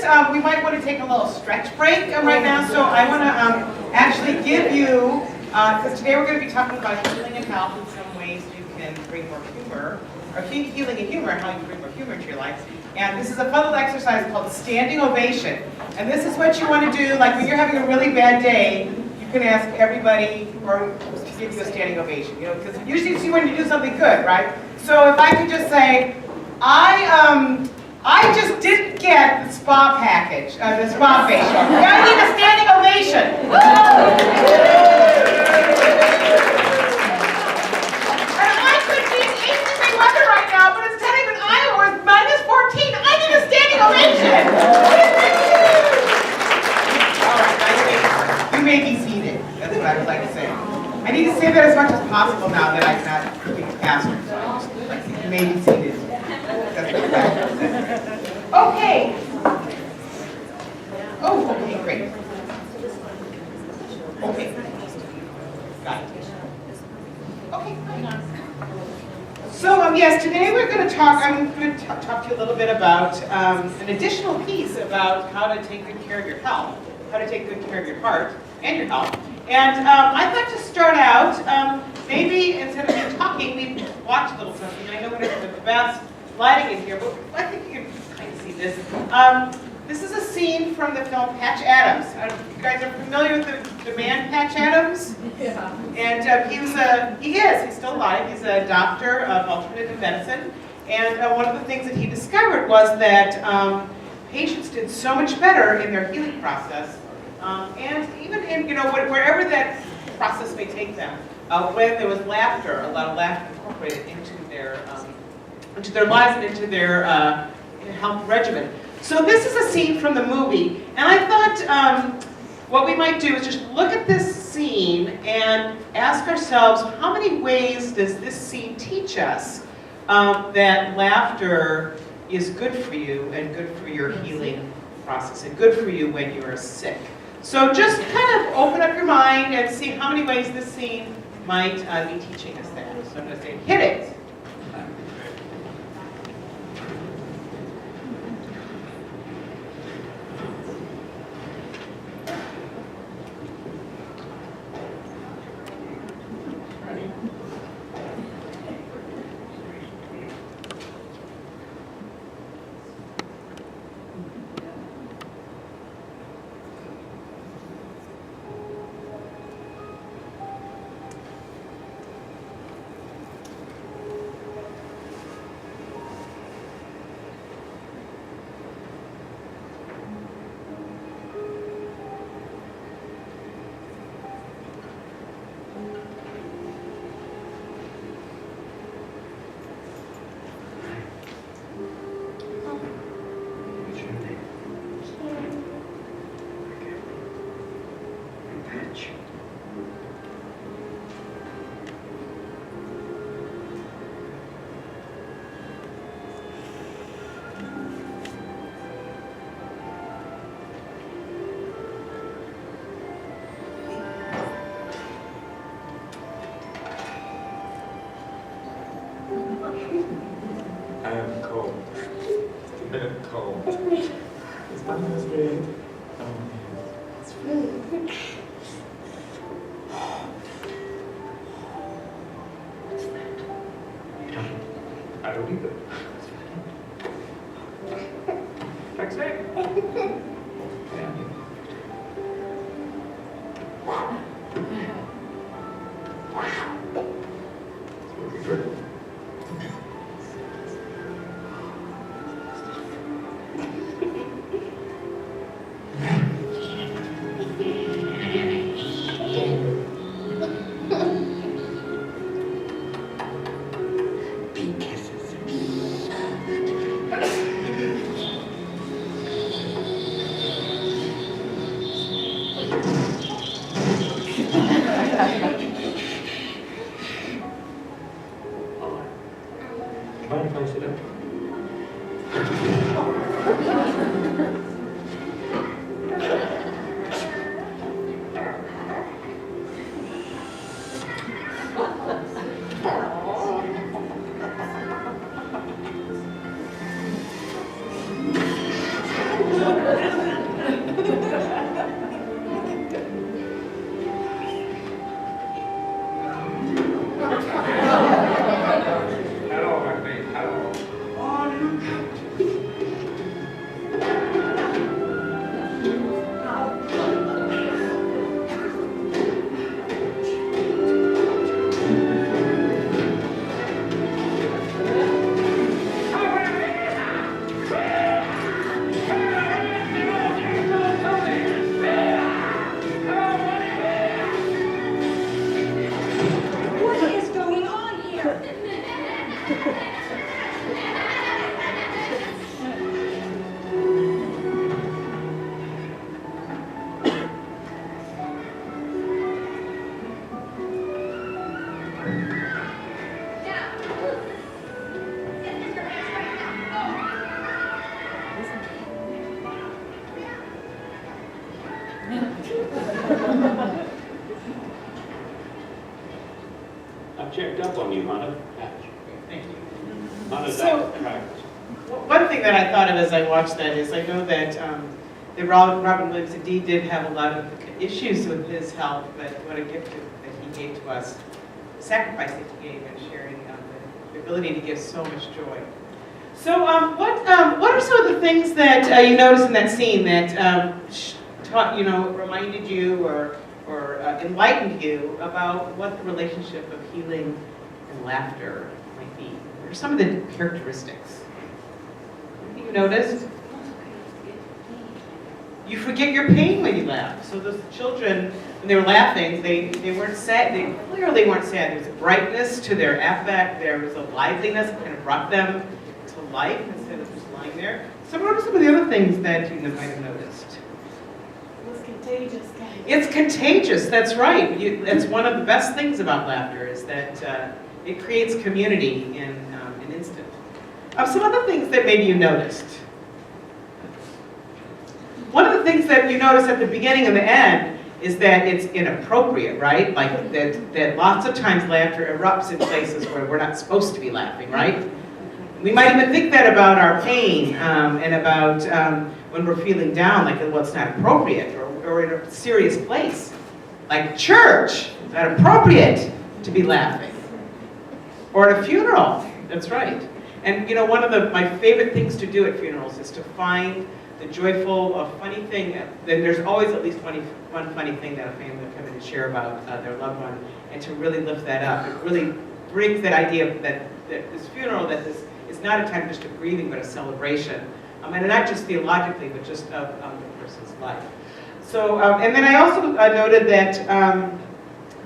We might want to take a little stretch break right now, so I want to actually give you, because today we're going to be talking about healing and health in some ways you can bring more humor, or healing and humor, and how you can bring more humor into your life. And this is a fun little exercise called standing ovation. And this is what you want to do, like when you're having a really bad day, you can ask everybody or to give you a standing ovation, you know, because usually you see when you do something good, right? So if I could just say, I just didn't get the spa package, the spa facial. I need a standing ovation. And I could be in 80-degree weather right now, but it's not even Iowa, it's -14. I need a standing ovation. All right, now you may be seated. That's what I would like to say. I need to say that as much as possible now that I'm not being pastor. So you may be seated. That's what I Okay. Oh, okay, great. Okay. Got it. Okay, so yes, today we're going to talk, I'm going to talk to you a little bit about an additional piece about how to take good care of your health, how to take good care of your heart and your health. And I'd like to start out, maybe instead of me talking, we watch a little something. I know whatever the best lighting is here, but I think you can kind of see this. This is a scene from the film Patch Adams. You guys are familiar with the man Patch Adams? Yeah. And he's still alive. He's a doctor of alternative medicine. And one of the things that he discovered was that patients did so much better in their healing process, and even in, you know, wherever that process may take them, when there was laughter, a lot of laughter incorporated into their lives and into their health regimen. So this is a scene from the movie, and I thought what we might do is just look at this scene and ask ourselves, how many ways does this scene teach us that laughter is good for you and good for your healing process and good for you when you are sick? So just kind of open up your mind and see how many ways this scene might be teaching us that. So I'm going to say, hit it. I am cold. It's a bit cold. Is my nose red? Oh, it's red. What's that? I don't either. Thanks, Nick. Hello, my baby. Hello. What is going on here? I've checked up on you, Hunter. Thank you. Hunter's So- out of practice. One thing that I thought of as I watched that is I know that Robin Williams indeed did have a lot of issues with his health, but what a gift that he gave to us, the sacrifice that he gave in sharing the ability to give so much joy. So what are some of the things that you noticed in that scene that taught, reminded you or enlightened you about what the relationship of healing and laughter might be? What are some of the characteristics? Anything you noticed? You forget your pain when you laugh. So those children, when they were laughing, they weren't sad. They clearly weren't sad. There was a brightness to their affect. There was a liveliness that kind of brought them to life instead of just lying there. So what are some of the other things that you might have noticed? It was contagious, guys. It's contagious, that's right. That's one of the best things about laughter is that it creates community in an instant. Some other things that maybe you noticed. One of the things that you notice at the beginning and the end is that it's inappropriate, right? Like that lots of times laughter erupts in places where we're not supposed to be laughing, right? We might even think that about our pain and about when we're feeling down, like, well, it's not appropriate, or in a serious place. Like church, it's not appropriate to be laughing. Or at a funeral, that's right. And one of my favorite things to do at funerals is to find the joyful, funny thing. Then there's always at least one funny thing that a family will come in and share about their loved one, and to really lift that up. It really brings that idea that this funeral, that this is not a time just of grieving, but a celebration. And not just theologically, but just of the person's life. So, and then I also noted that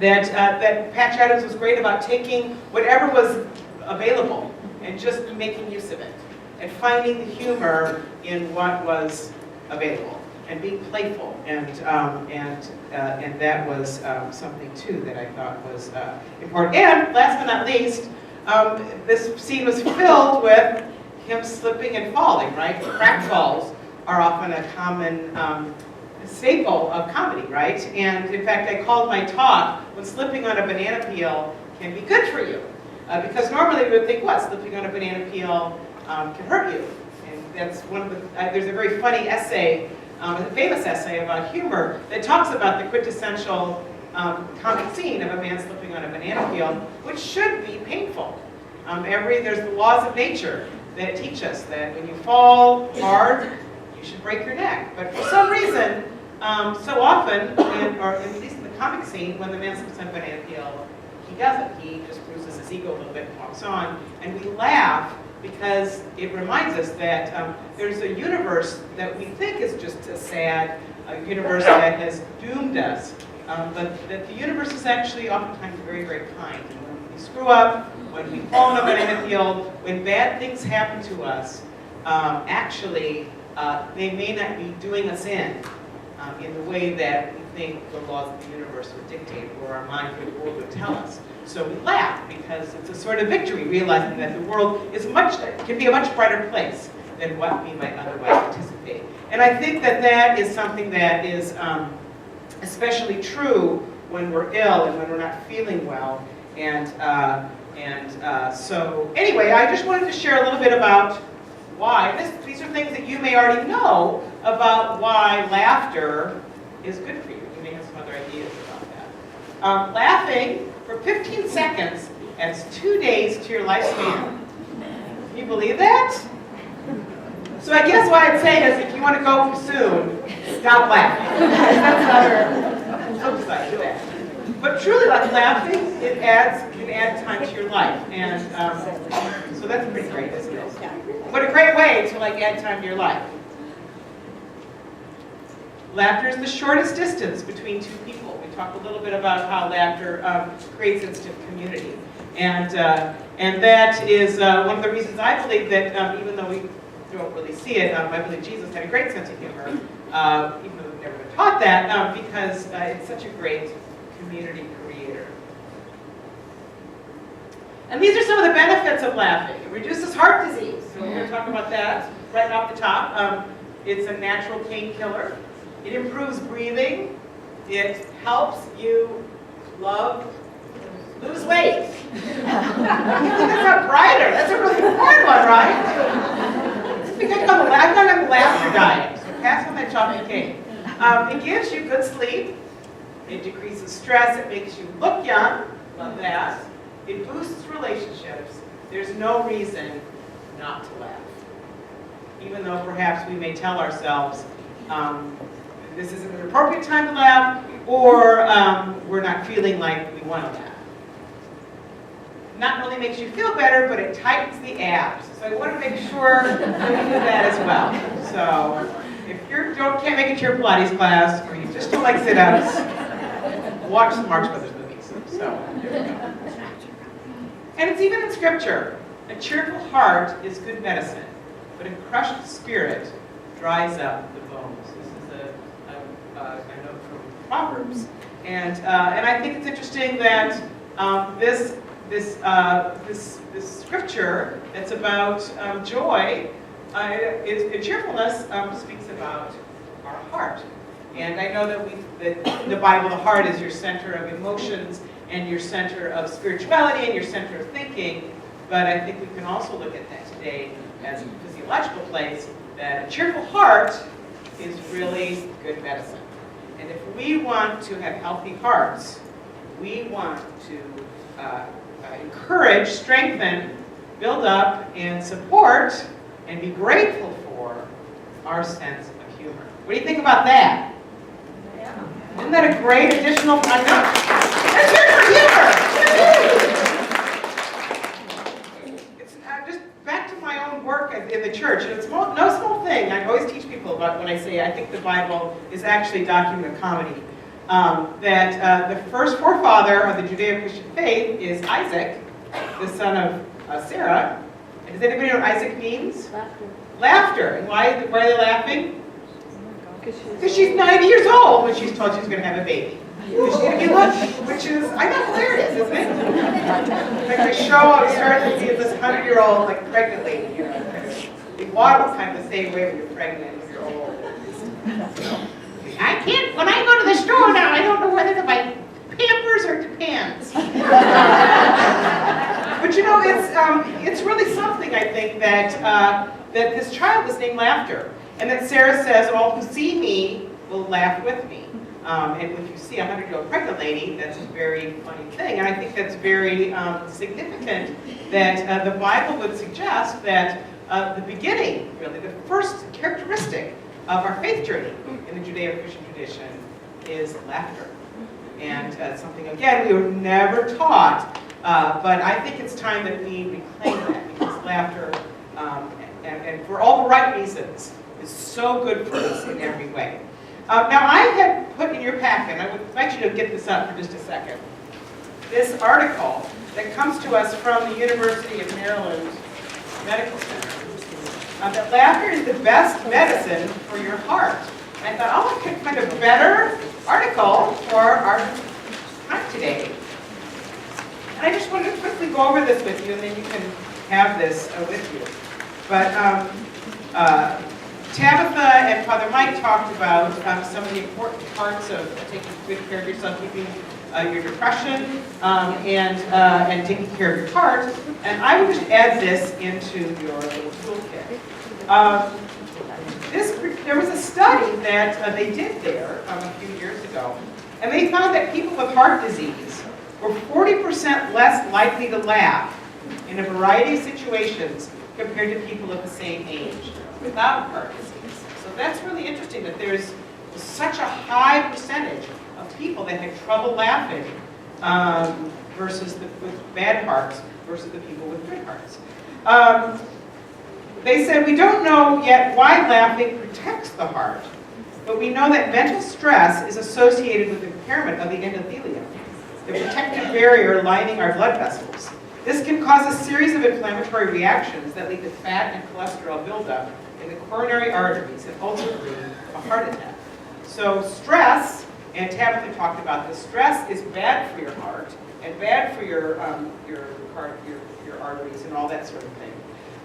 that Patch Adams was great about taking whatever was available and just making use of it, and finding the humor in what was available, and being playful, and that was something too that I thought was important. And last but not least, this scene was filled with him slipping and falling, right? Crack falls are often a common staple of comedy, right? And in fact, I called my talk, when slipping on a banana peel can be good for you. Because normally we would think, what, slipping on a banana peel can hurt you. And that's one of the, there's a very funny essay, a famous essay about humor that talks about the quintessential comic scene of a man slipping on a banana peel, which should be painful. There's the laws of nature that teach us that when you fall hard, you should break your neck. But for some reason, so often, or at least in the comic scene, when the man slips on a banana peel, he doesn't. He just bruises his ego a little bit and walks on. And we laugh because it reminds us that there's a universe that we think is just a sad universe that has doomed us. But that the universe is actually oftentimes very, very kind. And when we screw up, when we fall on a banana peel, when bad things happen to us, actually, they may not be doing us in the way that we think the laws of the universe would dictate, or our mind would tell us. So we laugh because it's a sort of victory, realizing that the world can be a much brighter place than what we might otherwise anticipate. And I think that that is something that is especially true when we're ill and when we're not feeling well. So anyway, I just wanted to share a little bit about why. These are things that you may already know, about why laughter is good for you. You may have some other ideas about that. Laughing for 15 seconds adds 2 days to your lifespan. Can you believe that? So I guess what I'd say is if you want to go soon, stop laughing. That's another flip side to that. But truly, like laughing, can add time to your life. And so that's pretty great, isn't it? What a great way to add time to your life. Laughter is the shortest distance between two people. We talked a little bit about how laughter creates instant community. And that is one of the reasons I believe that even though we don't really see it, I believe Jesus had a great sense of humor, even though we've never been taught that, because it's such a great community creator. And these are some of the benefits of laughing. It reduces heart disease. So we're going to talk about that right off the top. It's a natural painkiller. It improves breathing. It helps you lose weight. That's not brighter. That's a really important one, right? Because I'm on the laughter diet, so pass on that chocolate cake. It gives you good sleep. It decreases stress. It makes you look young. Love that. It boosts relationships. There's no reason not to laugh. Even though perhaps we may tell ourselves, this isn't an appropriate time to laugh, or we're not feeling like we want to laugh. Not only makes you feel better, but it tightens the abs. So I want to make sure that we do that as well. So if you can't make it to your Pilates class, or you just don't like sit-ups, watch the Marx Brothers movies. So there we go. And it's even in Scripture. A cheerful heart is good medicine, but a crushed spirit dries up the bones. This is a note from Proverbs. And I think it's interesting that this scripture that's about joy, cheerfulness, speaks about our heart. And I know that in the Bible, the heart is your center of emotions and your center of spirituality and your center of thinking. But I think we can also look at that today as a physiological place, that a cheerful heart is really good medicine. And if we want to have healthy hearts, we want to encourage, strengthen, build up, and support, and be grateful for our sense of humor. What do you think about that? Yeah. Isn't that a great additional? I know. Let's hear it for humor. It's just back to my own work in the church. And it's no small thing. I always teach people about when I say I think the Bible is actually a document of comedy. That the first forefather of the Judeo-Christian faith is Isaac, the son of Sarah. And does anybody know what Isaac means? Laughter. Laughter. And why are they laughing? Because she's 90 years old when she's told she's going to have a baby. She's going to be lucky, which is, I know, hilarious, isn't it? Like the show, I was starting to see this 100-year-old, pregnant lady. You know, you waddle kind of the same way when you're pregnant, when you're old. I can't, when I go to the store now, I don't know whether to buy Pampers or Depends. But you know, it's really something, I think, that this child is named Laughter. And that Sarah says, all who see me will laugh with me. And if you see a 100-year-old pregnant lady, that's a very funny thing. And I think that's very significant that the Bible would suggest that the beginning, really, the first characteristic of our faith journey in the Judeo-Christian tradition is laughter. And something, again, we were never taught, but I think it's time that we reclaim that, because laughter, and for all the right reasons, is so good for us in every way. Now, I had put in your packet, and I would invite you to get this up for just a second, this article that comes to us from the University of Maryland Medical Center. That laughter is the best medicine for your heart. And I thought, oh, I could find a better article for our time today. And I just wanted to quickly go over this with you, and then you can have this with you. But Tabitha and Father Mike talked about some of the important parts of taking good care of yourself, keeping your depression, and taking care of your heart. And I would just add this into your little toolkit. there was a study that they did there a few years ago, and they found that people with heart disease were 40% less likely to laugh in a variety of situations compared to people of the same age without heart disease. So that's really interesting that there's such a high percentage of people that had trouble laughing versus with bad hearts versus the people with good hearts. They said, we don't know yet why laughing protects the heart, but we know that mental stress is associated with impairment of the endothelium, the protective barrier lining our blood vessels. This can cause a series of inflammatory reactions that lead to fat and cholesterol buildup in the coronary arteries and ultimately a heart attack. So stress, and Tabitha talked about this, stress is bad for your heart and bad for your heart, your arteries and all that sort of thing.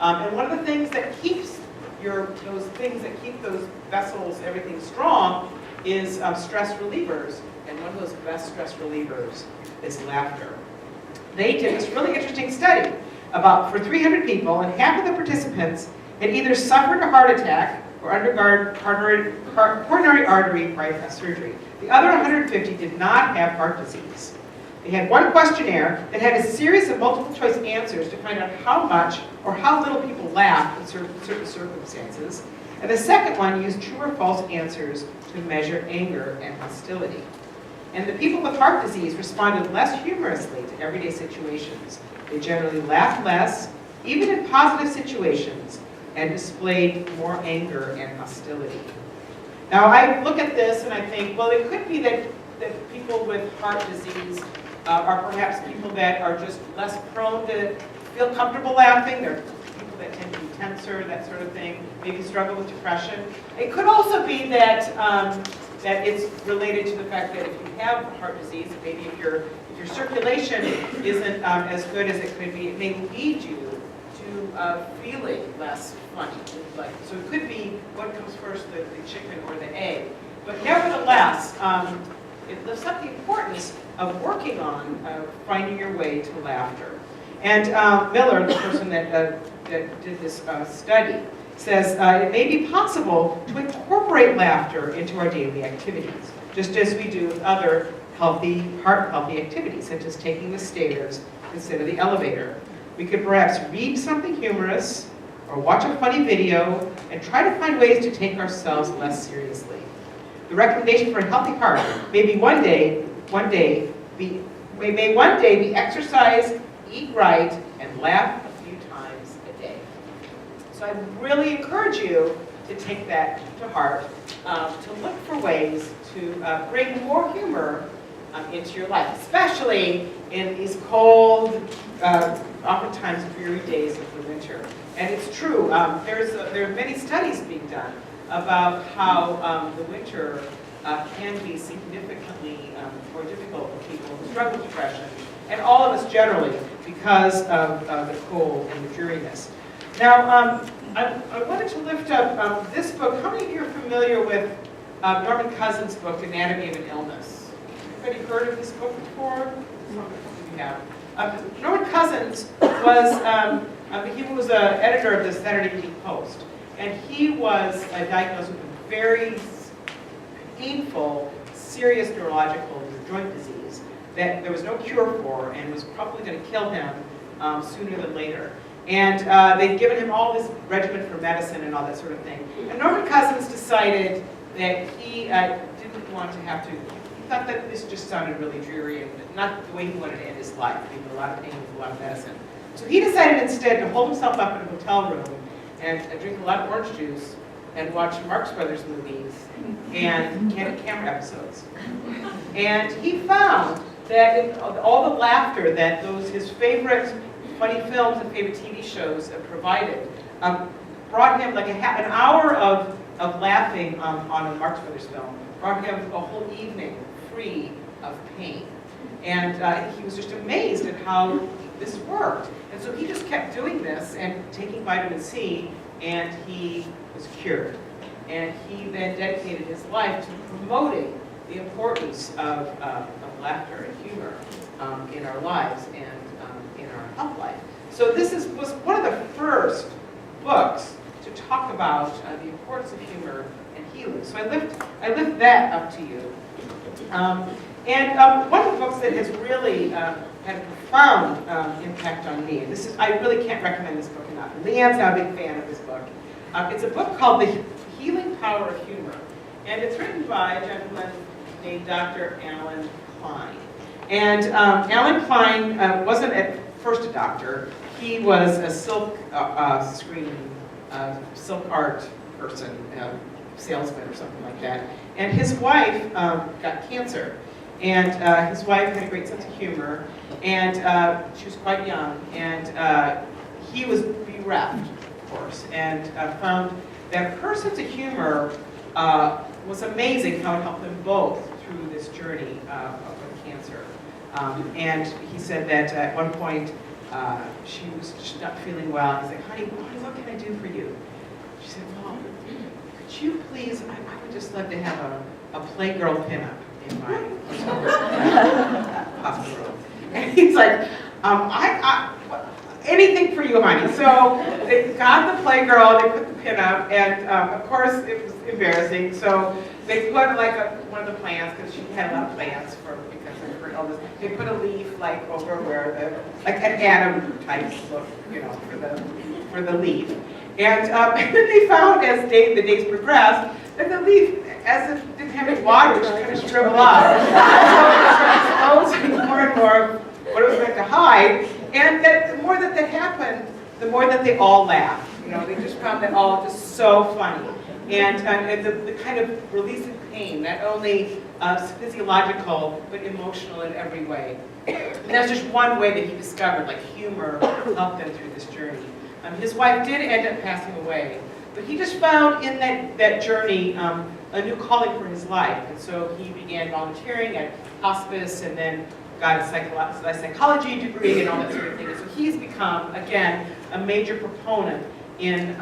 And one of the things that keeps those vessels, everything strong, is stress relievers. And one of those best stress relievers is laughter. They did this really interesting study for 300 people, and half of the participants had either suffered a heart attack or undergone coronary artery bypass surgery. The other 150 did not have heart disease. They had one questionnaire that had a series of multiple choice answers to find out how much or how little people laughed in certain circumstances. And the second one used true or false answers to measure anger and hostility. And the people with heart disease responded less humorously to everyday situations. They generally laughed less, even in positive situations, and displayed more anger and hostility. Now I look at this and I think, well, it could be that people with heart disease are perhaps people that are just less prone to feel comfortable laughing. They're people that tend to be tenser, that sort of thing, maybe struggle with depression. It could also be that that it's related to the fact that if you have heart disease, maybe if your circulation isn't as good as it could be, it may lead you to feeling less funny. So it could be what comes first, the chicken or the egg. But nevertheless, it lifts up the importance of working on finding your way to laughter. And Miller, the person that did this study, says it may be possible to incorporate laughter into our daily activities, just as we do with other heart-healthy activities, such as taking the stairs instead of the elevator. We could perhaps read something humorous or watch a funny video and try to find ways to take ourselves less seriously. The recommendation for a healthy heart may one day be exercise, eat right, and laugh a few times a day. So I really encourage you to take that to heart, to look for ways to bring more humor into your life, especially in these cold, oftentimes dreary days of the winter. And it's true, there are many studies being done about how the winter can be significantly more difficult for people who struggle with depression, and all of us generally, because of the cold and the dreariness. Now, I wanted to lift up this book. How many of you are familiar with Norman Cousins' book, Anatomy of an Illness? Anybody heard of this book before? You have. Norman Cousins was an editor of the Saturday Evening Post, and he was diagnosed with a very painful, serious neurological joint disease that there was no cure for and was probably going to kill him sooner than later. And they'd given him all this regimen for medicine and all that sort of thing. And Norman Cousins decided that he didn't want to have to, he thought that this just sounded really dreary and not the way he wanted to end his life. He had a lot of pain with a lot of medicine. So he decided instead to hold himself up in a hotel room and drink a lot of orange juice and watch Marx Brothers movies and Candid Camera episodes. And he found that all the laughter that his favorite funny films and favorite TV shows provided brought him like an hour of laughing on a Marx Brothers film, brought him a whole evening free of pain. And he was just amazed at how this worked. And so he just kept doing this and taking vitamin C, and he was cured. And he then dedicated his life to promoting the importance of laughter and humor in our lives and in our health life. So this was one of the first books to to talk about the importance of humor and healing. So I lift that up to you. One of the books that has really had a profound impact on me, and I really can't recommend this book enough. And Leanne's now a big fan of this book. It's a book called The Healing Power of Humor. And it's written by a gentleman named Dr. Alan Klein. And Alan Klein wasn't at first a doctor. He was a silk art person, salesman or something like that. And his wife got cancer. And his wife had a great sense of humor. And she was quite young. And he was bereft, of course, and found that her sense of humor was amazing how it helped them both through this journey of cancer. And he said that at one point she was just not feeling well. He said, honey, what can I do for you? She said, well, could you please, I would just love to have a Playgirl pinup in my hospital room. And he's like, anything for you, honey. So they got the Playgirl, they put the pin up, and of course it was embarrassing. So they put like one of the plants, because she had a lot of plants because of her illness. They put a leaf like over where like an Adam type look, for the leaf. And then they found as the days progressed that the leaf, as it didn't have any water, just kind of shriveled up. So it was exposing more and more of what it was meant to hide. And that the more that happened, the more that they all laughed. They just found that all just so funny. And the kind of release of pain, not only physiological, but emotional in every way. And that's just one way that he discovered, like humor helped them through this journey. His wife did end up passing away, but he just found in that journey a new calling for his life. And so he began volunteering at hospice and then got a psychology degree and all that sort of thing. And so he's become, again, a major proponent in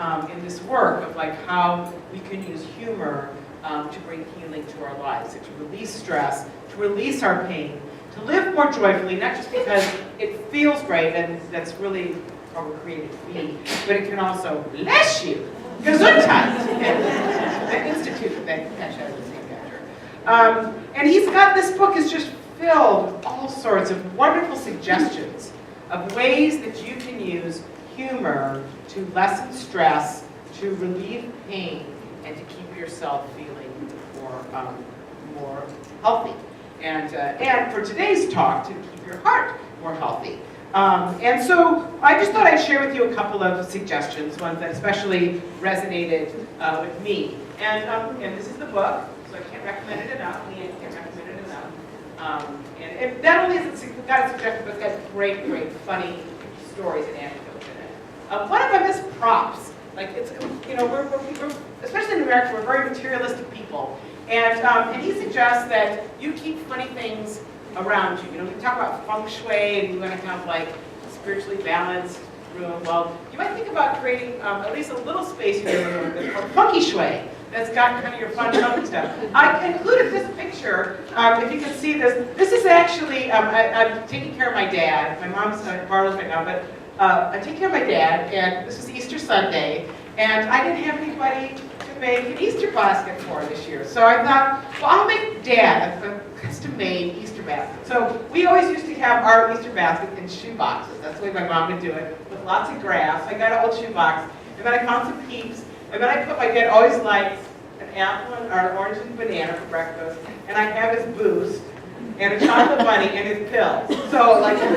this work of like how we can use humor to bring healing to our lives, to release stress, to release our pain, to live more joyfully, not just because it feels great, and that's really how we're created to be, but it can also bless you. Gesundheit! That institute that catch out of the same factor. And he's got, this book is just filled with all sorts of wonderful suggestions of ways that you can use humor to lessen stress, to relieve pain, and to keep yourself feeling more healthy. And for today's talk, to keep your heart more healthy. And so I just thought I'd share with you a couple of suggestions, ones that especially resonated with me. And this is the book, so I can't recommend it enough. Leanne can't recommend it enough. And it not only is it got a suggestion, but it's got great, funny stories and anecdotes in it. One of them is props. Like it's, we're especially in America, we're very materialistic people, and he suggests that you keep funny things around you. We talk about feng shui, and you want to have like a spiritually balanced room. Well, you might think about creating at least a little space in your room that's called funky shui. That's got kind of your fun, funky stuff. I included this picture, if you can see this. This is actually, I'm taking care of my dad. My mom's Marla's right now, but I'm taking care of my dad, and this was Easter Sunday, and I didn't have anybody to make an Easter basket for this year. So I thought, well, I'll make Dad a custom-made Easter basket. So we always used to have our Easter basket in shoe boxes. That's the way my mom would do it, with lots of grass. I got an old shoe box, and then I found some peeps, and then I put, my dad always likes an apple or an orange and banana for breakfast, and I have his Boost, and a chocolate bunny, and his pills. So like a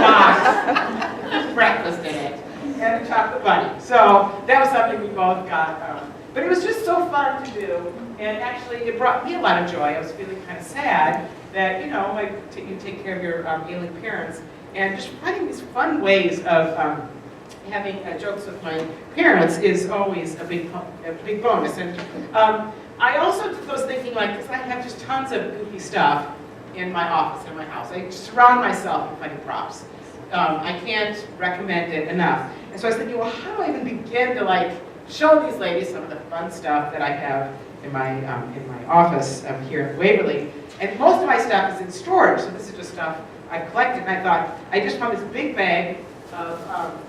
box, breakfast in it, and a chocolate bunny. So that was something we both got. But it was just so fun to do, and actually it brought me a lot of joy. I was feeling kind of sad that, you take care of your ailing parents, and just finding these fun ways of having jokes with my parents is always a big bonus. And I also was thinking, because I have just tons of goofy stuff in my office, in my house. I surround myself with funny props. I can't recommend it enough. And so I was thinking, well, how do I even begin to show these ladies some of the fun stuff that I have in my office here at Waverly? And most of my stuff is in storage, so this is just stuff I collected. And I thought, I just found this big bag of,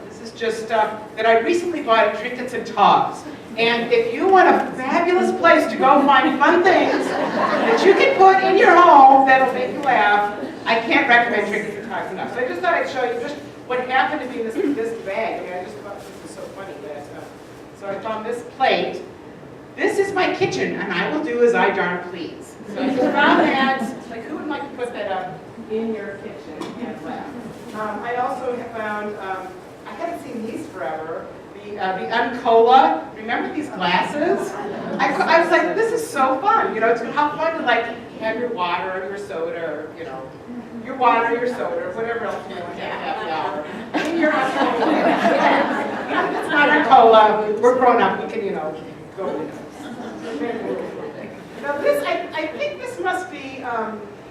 this This is just stuff that I recently bought at Trinkets and Togs. And if you want a fabulous place to go find fun things that you can put in your home that'll make you laugh, I can't recommend Trinkets and Togs enough. So I just thought I'd show you just what happened to me in this bag. I mean, I just thought this was so funny. So I found this plate. This is my kitchen, and I will do as I darn please. So I found that. Like, who would like to put that up in your kitchen and laugh? I also have found, I haven't seen these forever, the Uncola. Remember these glasses? I was like, this is so fun. You know, it's how fun to like have your water or your soda or, you know, your water, your soda, or whatever else you want to have the hour. In your Uncola. Even if it's not Uncola, we're grown up, we can, you know, go with it. Now this, I think this must be,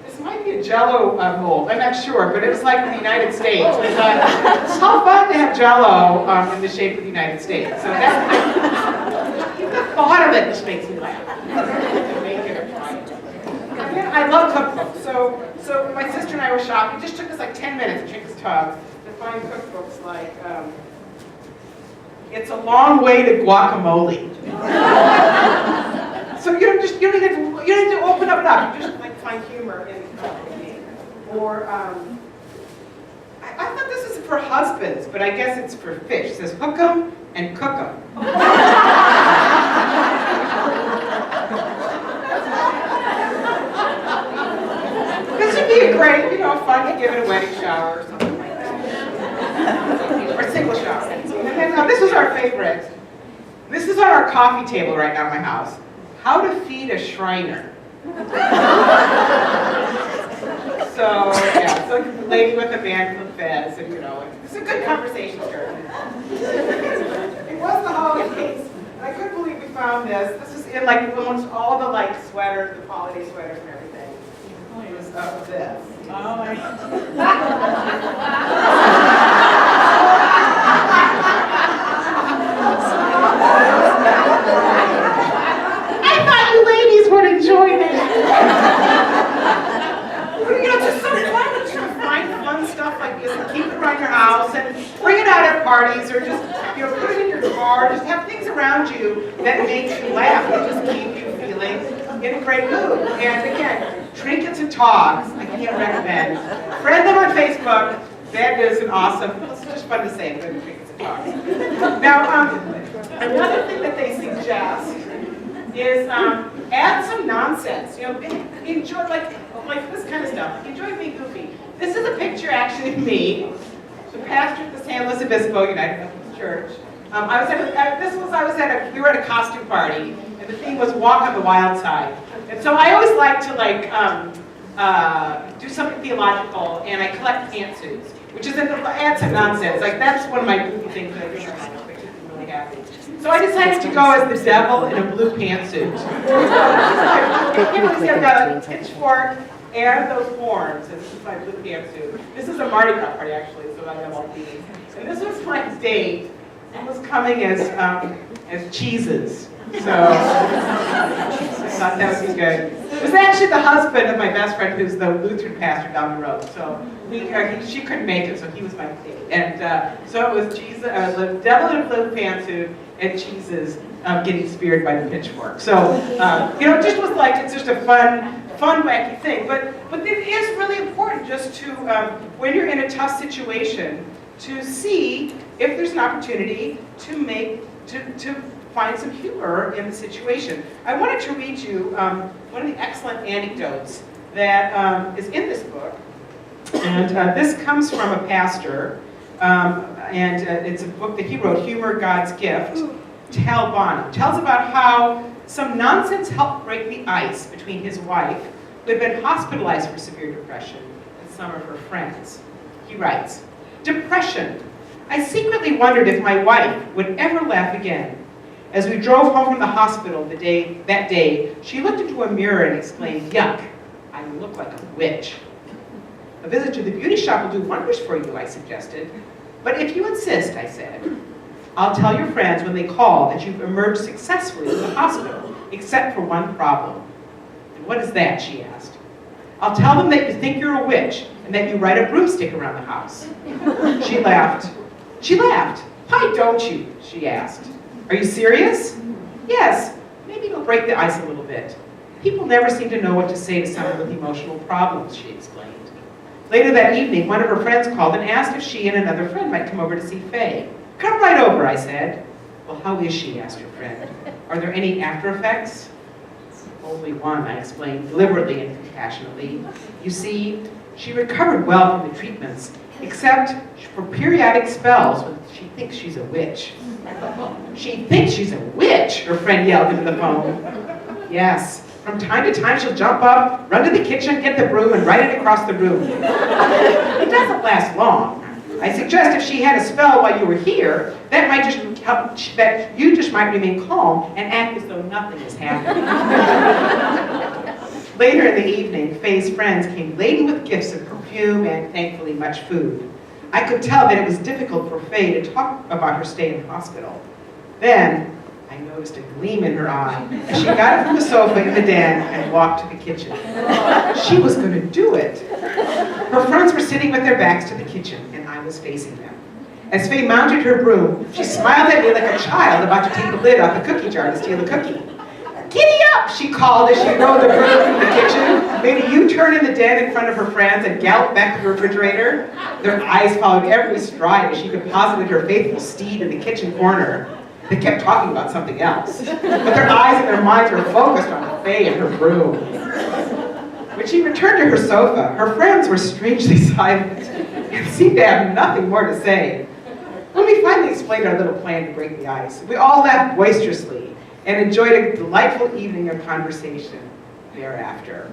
this might be a Jell-O mold. I'm not sure, but it was like the United States. I thought, it's how fun to have Jell-O in the shape of the United States. So that's, even the thought of it just makes me laugh. And then I love cookbooks. So my sister and I were shopping. It just took us like 10 minutes at Trinkets Togs to find cookbooks like, It's a Long Way to Guacamole. So you don't need to open up that. You just like find humor in cooking. Or I thought this is for husbands, but I guess it's for fish. It says hook 'em and cook 'em. This would be a great, you know, fun to give at a wedding shower or something like that. Or single shower. And then this was our favorite. This is on our coffee table right now in my house. How to feed a Shriner. So, yeah, so a lady with a man from Fez, and you know, it's a good conversation starter. It was the holidays, and I couldn't believe we found this. This was in like almost all the like sweaters, the holiday sweaters and everything. It was this. Oh my I thought you ladies would enjoy this. You know, it's just so fun to find fun stuff like this and keep it around your house and bring it out at parties or just, you know, put it in your car. Just have things around you that make you laugh and just keep you feeling in a great mood. And again, Trinkets and Togs, I can't recommend. Friend them on Facebook. That is an awesome, it's just fun to say, but Trinkets and Togs. Now, another thing that they suggest is add some nonsense. You know, enjoy like this kind of stuff. Enjoy being goofy. This is a picture actually of me, the pastor at the San Luis Obispo United Methodist Church. We were at a costume party, and the theme was Walk on the Wild Side. And so I always like to do something theological, and I collect pantsuits, which is add some nonsense. Like that's one of my goofy things that I do. Really happy. So I decided to go as the devil in a blue pantsuit. He's got a pitchfork and those horns, and this is my blue pantsuit. This is a Mardi Gras party actually, so I have all these. And this was my date. It was coming as cheeses. So I thought that would be good. It was actually the husband of my best friend, who's the Lutheran pastor down the road. So she couldn't make it, so he was my date. And so it was Jesus, the devil in a blue pantsuit, and cheeses getting speared by the pitchfork. So you know, it just was like it's just a fun, wacky thing. But it is really important just to when you're in a tough situation to see if there's an opportunity to find some humor in the situation. I wanted to read you one of the excellent anecdotes that is in this book. And this comes from a pastor, and it's a book that he wrote, Humor, God's Gift. Tal Bonham tells about how some nonsense helped break the ice between his wife, who had been hospitalized for severe depression, and some of her friends. He writes, "Depression. I secretly wondered if my wife would ever laugh again. As we drove home from the hospital that day, she looked into a mirror and exclaimed, 'Yuck, I look like a witch.' A visit to the beauty shop will do wonders for you," I suggested. "But if you insist," I said, "I'll tell your friends when they call that you've emerged successfully from the hospital, except for one problem." "And what is that?" she asked. "I'll tell them that you think you're a witch and that you ride a broomstick around the house." She laughed. She laughed. "Why don't you?" she asked. "Are you serious?" "Yes, maybe it'll break the ice a little bit. People never seem to know what to say to someone with emotional problems," she explained. Later that evening, one of her friends called and asked if she and another friend might come over to see Faye. "Come right over," I said. "Well, how is she?" asked her friend. "Are there any after effects?" "Only one," I explained, deliberately and compassionately. "You see, she recovered well from the treatments, except for periodic spells when she thinks she's a witch." "She thinks she's a witch?" her friend yelled into the phone. "Yes. From time to time, she'll jump up, run to the kitchen, get the broom, and write it across the room. It doesn't last long. I suggest if she had a spell while you were here, that might just help, that you just might remain calm and act as though nothing is happening." Later in the evening, Faye's friends came laden with gifts of perfume and, thankfully, much food. I could tell that it was difficult for Faye to talk about her stay in hospital. Then, I noticed a gleam in her eye as she got up from the sofa in the den and walked to the kitchen. She was going to do it. Her friends were sitting with their backs to the kitchen, and I was facing them. As Faye mounted her broom, she smiled at me like a child about to take the lid off a cookie jar to steal a cookie. "Giddy up," she called as she rode the broom from the kitchen, made a U-turn in the den in front of her friends, and galloped back to the refrigerator. Their eyes followed every stride as she deposited her faithful steed in the kitchen corner. They kept talking about something else, but their eyes and their minds were focused on Faye and her broom. When she returned to her sofa, her friends were strangely silent and seemed to have nothing more to say. When we finally explained our little plan to break the ice, we all laughed boisterously and enjoyed a delightful evening of conversation thereafter.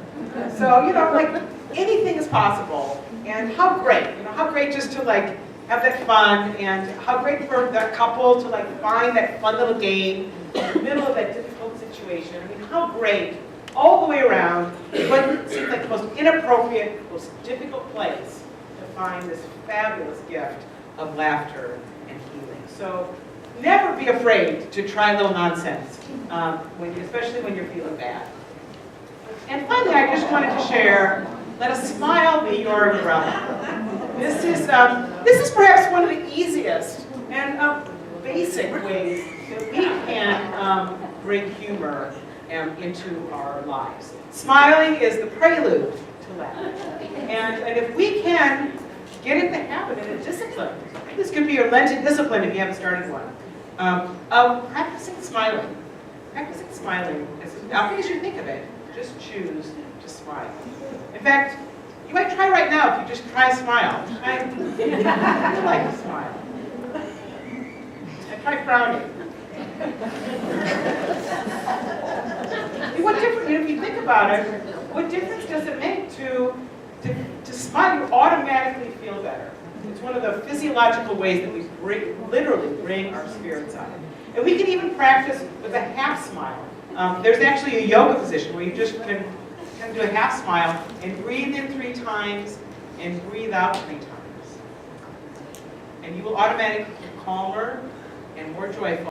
So, like, anything is possible, and how great just to, like, have that fun, and how great for that couple to, like, find that fun little game in the middle of that difficult situation. I mean, how great all the way around, what seems like the most inappropriate, most difficult place to find this fabulous gift of laughter and healing. So never be afraid to try a little nonsense, especially when you're feeling bad. And finally, I just wanted to share, let a smile be your umbrella. This is perhaps one of the easiest and basic ways that we can bring humor into our lives. Smiling is the prelude to laughter. And if we can get in the habit and a discipline, this could be your Lenten discipline if you haven't started one, of practicing smiling. Practicing smiling, as often as you think of it, just choose to smile. In fact, you might try right now if you just try a smile. I like a smile. And try frowning. What difference, if you think about it, what difference does it make to smile? You automatically feel better. It's one of the physiological ways that we literally bring our spirits up. And we can even practice with a half smile. There's actually a yoga position where you just can do a half smile and breathe in 3 times and breathe out 3 times. And you will automatically be calmer and more joyful.